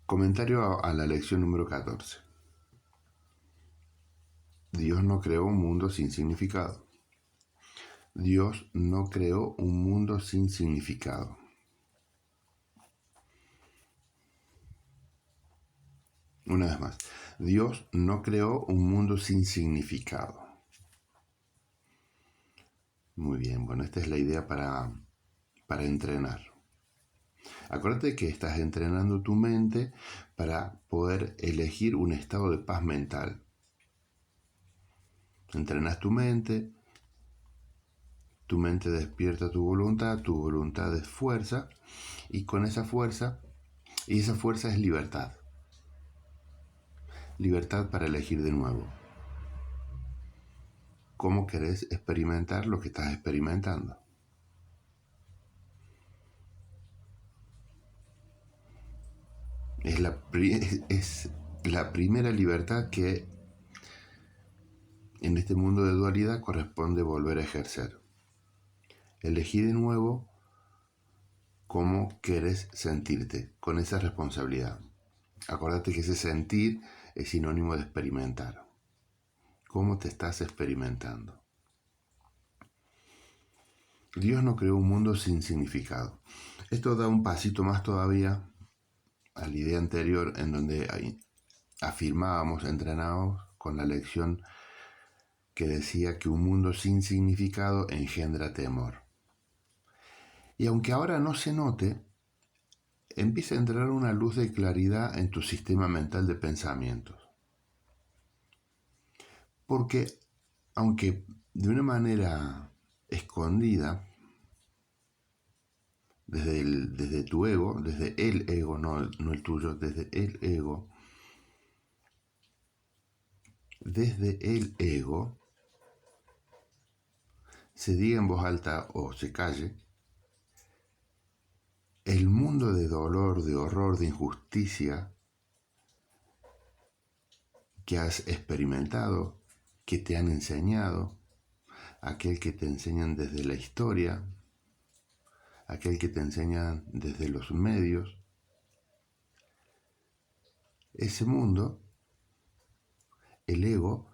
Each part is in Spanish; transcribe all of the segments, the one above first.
Comentario a la lección número 14. Dios no creó un mundo sin significado. Dios no creó un mundo sin significado. Una vez más, Dios no creó un mundo sin significado. Muy bien, bueno, esta es la idea para entrenar. Acuérdate que estás entrenando tu mente para poder elegir un estado de paz mental. Entrenas tu mente despierta tu voluntad es fuerza, y con esa fuerza es libertad. Libertad para elegir de nuevo. ¿Cómo querés experimentar lo que estás experimentando? Es la primera libertad que en este mundo de dualidad corresponde volver a ejercer. Elegí de nuevo cómo querés sentirte con esa responsabilidad. Acordate que ese sentir es sinónimo de experimentar. ¿Cómo te estás experimentando? Dios no creó un mundo sin significado. Esto da un pasito más todavía a la idea anterior en donde afirmábamos, entrenábamos con la lección que decía que un mundo sin significado engendra temor. Y aunque ahora no se note, empieza a entrar una luz de claridad en tu sistema mental de pensamientos. Porque, aunque de una manera escondida, desde tu ego, desde el ego, no el tuyo, desde el ego, se diga en voz alta o se calle, el mundo de dolor, de horror, de injusticia que has experimentado, que te han enseñado, aquel que te enseñan desde la historia, aquel que te enseñan desde los medios, ese mundo, el ego,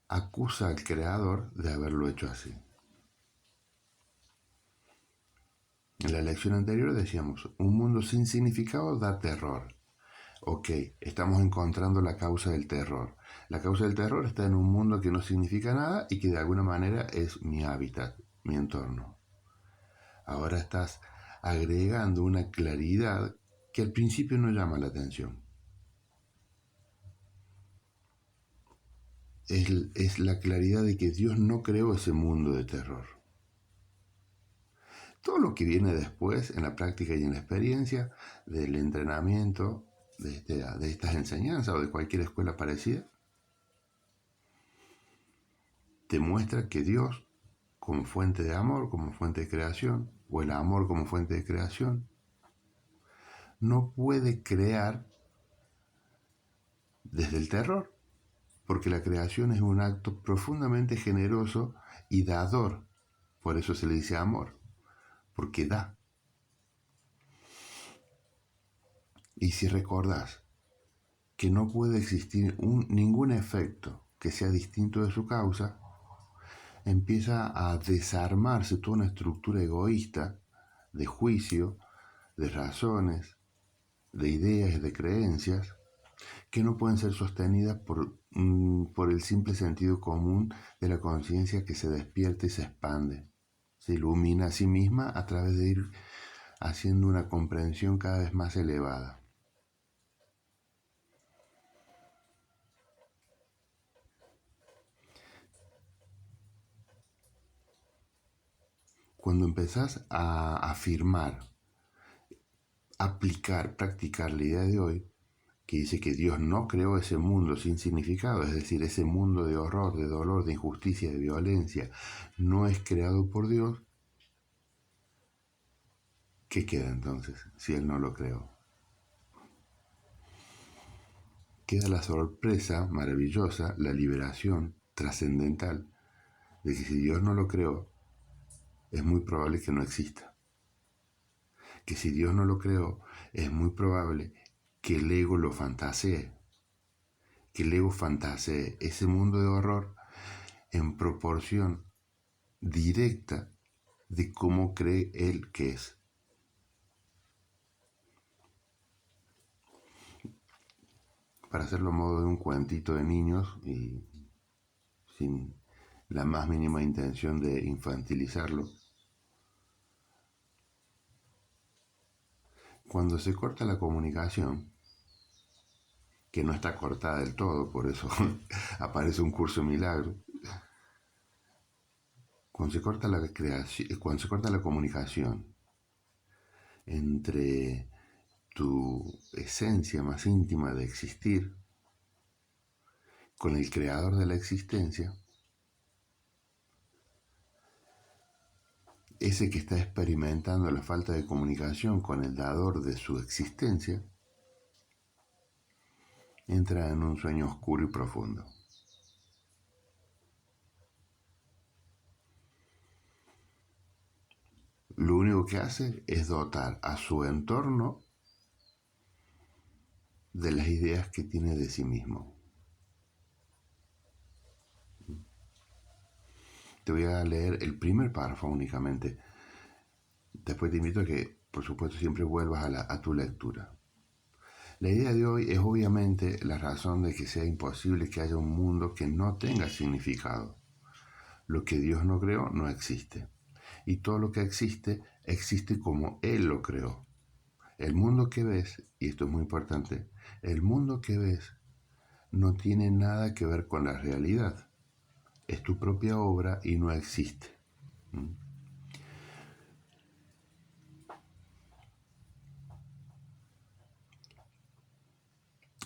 acusa al creador de haberlo hecho así. En la lección anterior decíamos, un mundo sin significado da terror. Ok, estamos encontrando la causa del terror. La causa del terror está en un mundo que no significa nada y que de alguna manera es mi hábitat, mi entorno. Ahora estás agregando una claridad que al principio no llama la atención. Es la claridad de que Dios no creó ese mundo de terror. Todo lo que viene después en la práctica y en la experiencia del entrenamiento de estas enseñanzas o de cualquier escuela parecida, te muestra que Dios, como fuente de amor, como fuente de creación, o el amor como fuente de creación, no puede crear desde el terror, porque la creación es un acto profundamente generoso y dador. Por eso se le dice amor, porque da. Y si recordás que no puede existir ningún efecto que sea distinto de su causa, empieza a desarmarse toda una estructura egoísta de juicio, de razones, de ideas y de creencias que no pueden ser sostenidas por el simple sentido común de la conciencia que se despierta y se expande. Se ilumina a sí misma a través de ir haciendo una comprensión cada vez más elevada. Cuando empezás a afirmar, aplicar, practicar la idea de hoy, que dice que Dios no creó ese mundo sin significado, es decir, ese mundo de horror, de dolor, de injusticia, de violencia, no es creado por Dios, ¿qué queda entonces si Él no lo creó? Queda la sorpresa maravillosa, la liberación trascendental de que si Dios no lo creó, es muy probable que no exista. Que si Dios no lo creó, es muy probable que el ego lo fantasee, que el ego fantasee ese mundo de horror en proporción directa de cómo cree él que es. Para hacerlo a modo de un cuentito de niños y sin la más mínima intención de infantilizarlo, cuando se corta la comunicación, que no está cortada del todo, por eso aparece un curso milagro, cuando se corta la comunicación entre tu esencia más íntima de existir con el creador de la existencia, ese que está experimentando la falta de comunicación con el dador de su existencia, entra en un sueño oscuro y profundo. Lo único que hace es dotar a su entorno de las ideas que tiene de sí mismo. Te voy a leer el primer párrafo únicamente. Después te invito a que, por supuesto, siempre vuelvas a tu lectura. La idea de hoy es obviamente la razón de que sea imposible que haya un mundo que no tenga significado. Lo que Dios no creó no existe. Y todo lo que existe, existe como Él lo creó. El mundo que ves, y esto es muy importante, el mundo que ves no tiene nada que ver con la realidad. Es tu propia obra y no existe.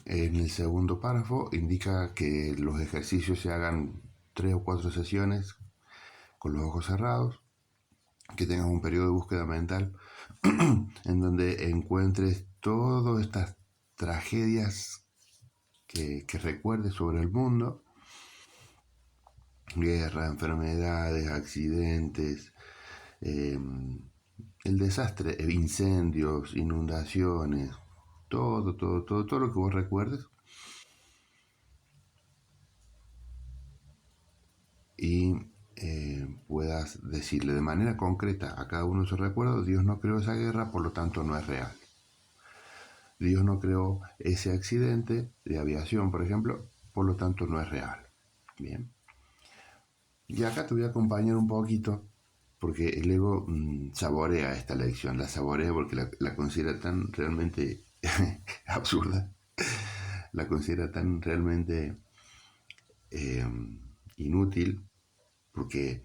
En el segundo párrafo indica que los ejercicios se hagan 3 o 4 sesiones con los ojos cerrados, que tengas un periodo de búsqueda mental en donde encuentres todas estas tragedias que recuerdes sobre el mundo: guerra, enfermedades, accidentes, el desastre, incendios, inundaciones, todo lo que vos recuerdes. Y puedas decirle de manera concreta a cada uno de esos recuerdos: Dios no creó esa guerra, por lo tanto no es real. Dios no creó ese accidente de aviación, por ejemplo, por lo tanto no es real. Bien. Y acá te voy a acompañar un poquito, porque el ego saborea esta lección, la saborea porque la considera tan realmente absurda, la considera tan realmente eh, inútil, porque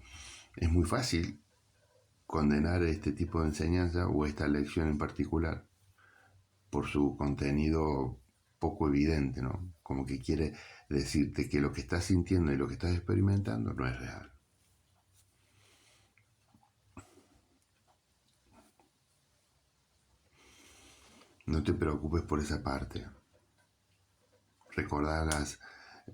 es muy fácil condenar este tipo de enseñanza o esta lección en particular por su contenido poco evidente, ¿no? Como que quiere decirte que lo que estás sintiendo y lo que estás experimentando no es real. No te preocupes por esa parte. Recordá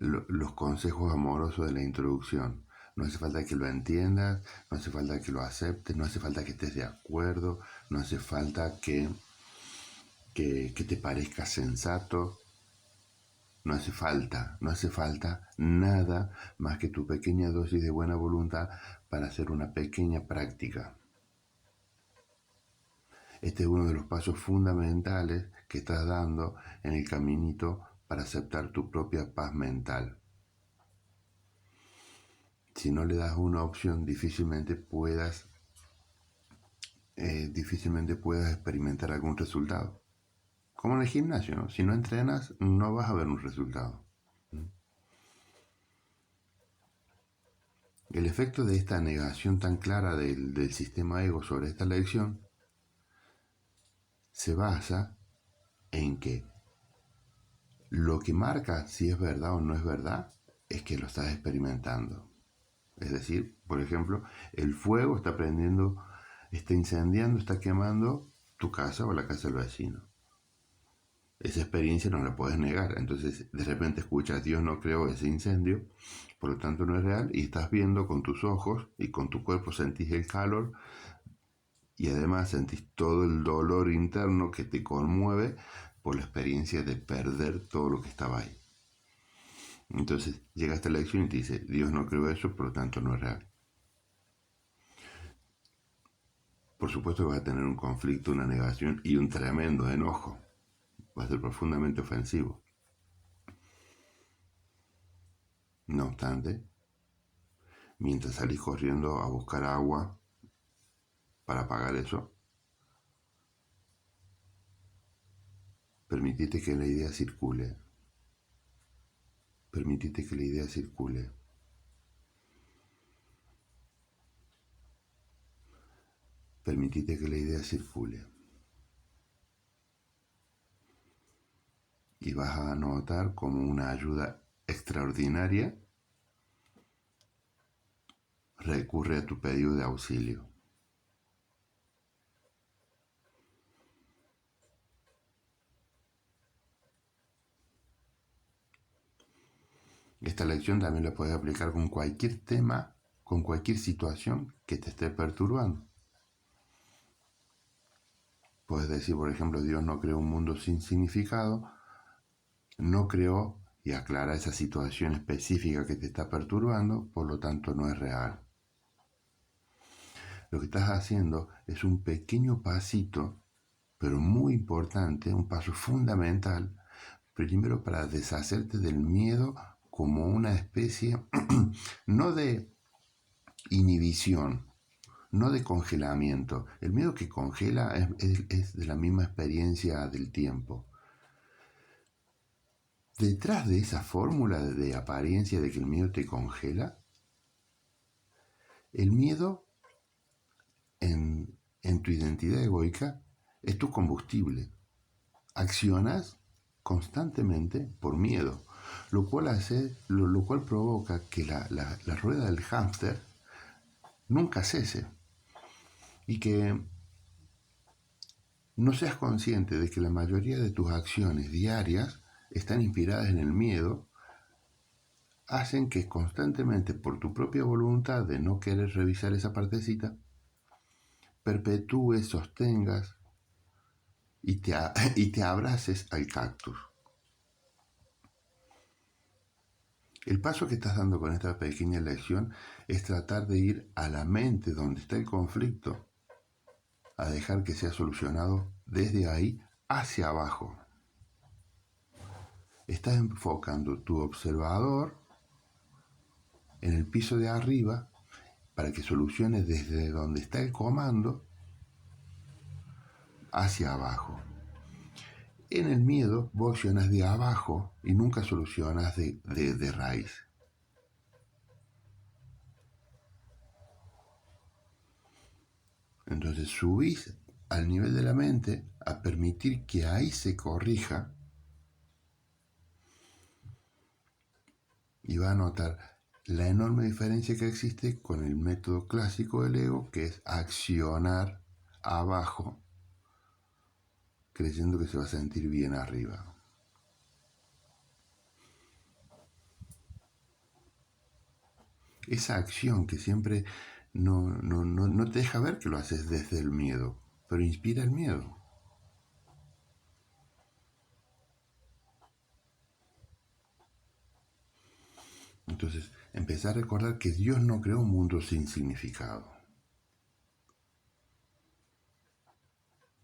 los consejos amorosos de la introducción. No hace falta que lo entiendas, no hace falta que lo aceptes, no hace falta que estés de acuerdo, no hace falta que te parezca sensato. No hace falta nada más que tu pequeña dosis de buena voluntad para hacer una pequeña práctica. Este es uno de los pasos fundamentales que estás dando en el caminito para aceptar tu propia paz mental. Si no le das una opción, difícilmente puedas experimentar algún resultado. Como en el gimnasio, ¿no? Si no entrenas, no vas a ver un resultado. El efecto de esta negación tan clara del sistema ego sobre esta lección se basa en que lo que marca si es verdad o no es verdad es que lo estás experimentando. Es decir, por ejemplo, el fuego está prendiendo, está incendiando, está quemando tu casa o la casa del vecino. Esa experiencia no la puedes negar. Entonces, de repente escuchas: Dios no creó ese incendio, por lo tanto no es real, y estás viendo con tus ojos y con tu cuerpo, sentís el calor y además sentís todo el dolor interno que te conmueve por la experiencia de perder todo lo que estaba ahí. Entonces llega esta lección y te dice, Dios no creó eso, por lo tanto no es real. Por supuesto que vas a tener un conflicto, una negación y un tremendo enojo. Va a ser profundamente ofensivo. No obstante, mientras salís corriendo a buscar agua para apagar eso, permitite que la idea circule. Permitite que la idea circule. Permitite que la idea circule. Y vas a notar como una ayuda extraordinaria recurre a tu pedido de auxilio. Esta lección también la puedes aplicar con cualquier tema, con cualquier situación que te esté perturbando. Puedes decir, por ejemplo, Dios no creó un mundo sin significado, no creó y aclara esa situación específica que te está perturbando, por lo tanto no es real. Lo que estás haciendo es un pequeño pasito, pero muy importante, un paso fundamental, primero para deshacerte del miedo como una especie, no de inhibición, no de congelamiento. El miedo que congela es de la misma experiencia del tiempo. Detrás de esa fórmula de apariencia de que el miedo te congela, el miedo en tu identidad egoica es tu combustible. Accionas constantemente por miedo, lo cual provoca que la rueda del hámster nunca cese y que no seas consciente de que la mayoría de tus acciones diarias están inspiradas en el miedo, hacen que constantemente por tu propia voluntad de no querer revisar esa partecita, perpetúes, sostengas y te abraces al cactus. El paso que estás dando con esta pequeña lección es tratar de ir a la mente donde está el conflicto, a dejar que sea solucionado desde ahí hacia abajo. Estás enfocando tu observador en el piso de arriba para que solucione desde donde está el comando hacia abajo. En el miedo vos accionas de abajo y nunca solucionas de raíz. Entonces subís al nivel de la mente a permitir que ahí se corrija y va a notar la enorme diferencia que existe con el método clásico del ego, que es accionar abajo, creyendo que se va a sentir bien arriba. Esa acción que siempre no te deja ver que lo haces desde el miedo, pero inspira el miedo. Entonces, empezar a recordar que Dios no creó un mundo sin significado.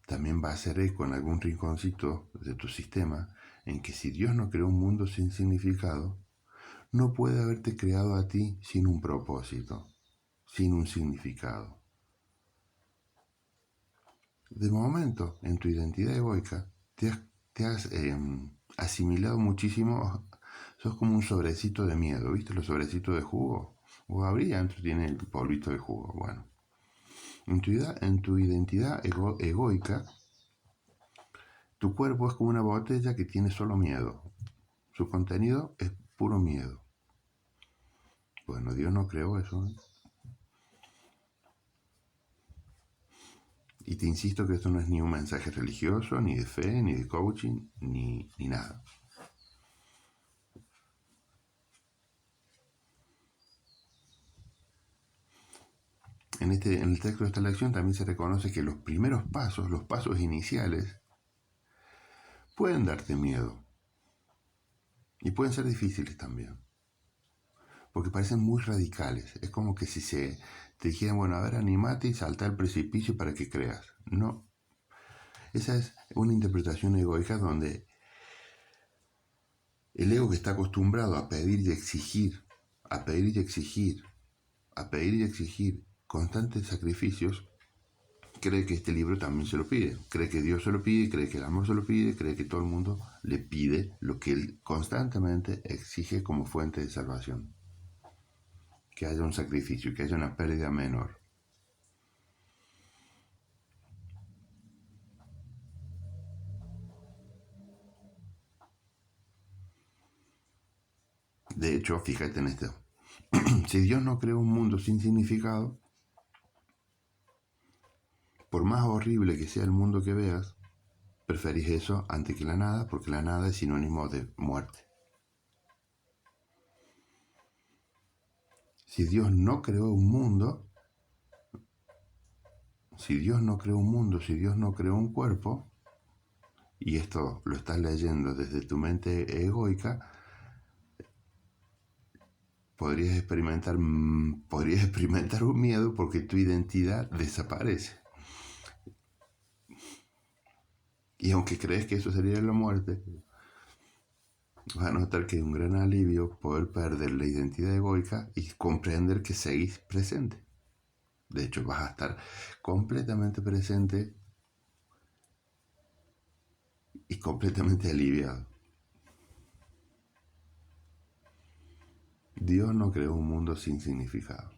También va a hacer eco en algún rinconcito de tu sistema en que si Dios no creó un mundo sin significado, no puede haberte creado a ti sin un propósito, sin un significado. De momento, en tu identidad egoica, te has asimilado muchísimo, sos como un sobrecito de miedo, ¿viste? Los sobrecitos de jugo. O abrí, antes tiene el polvito de jugo. Bueno, en tu identidad egoica, tu cuerpo es como una botella que tiene solo miedo. Su contenido es puro miedo. Bueno, Dios no creó eso, ¿eh? Y te insisto que esto no es ni un mensaje religioso, ni de fe, ni de coaching, ni nada. En el texto de esta lección también se reconoce que los primeros pasos, los pasos iniciales, pueden darte miedo y pueden ser difíciles también, porque parecen muy radicales. Es como que si te dijeran, bueno, a ver, animate y salta al precipicio para que creas. No, esa es una interpretación egoica donde el ego, que está acostumbrado a pedir y exigir, a pedir y exigir, a pedir y exigir constantes sacrificios, cree que este libro también se lo pide, cree que Dios se lo pide, cree que el amor se lo pide, cree que todo el mundo le pide lo que él constantemente exige como fuente de salvación, que haya un sacrificio, que haya una pérdida menor. De hecho, fíjate en esto, si Dios no creó un mundo sin significado, por más horrible que sea el mundo que veas, preferís eso antes que la nada, porque la nada es sinónimo de muerte. Si Dios no creó un mundo, si Dios no creó un mundo, si Dios no creó un cuerpo, y esto lo estás leyendo desde tu mente egoica, podrías experimentar un miedo porque tu identidad desaparece. Y aunque crees que eso sería la muerte, vas a notar que es un gran alivio poder perder la identidad egoica y comprender que seguís presente. De hecho, vas a estar completamente presente y completamente aliviado. Dios no creó un mundo sin significado.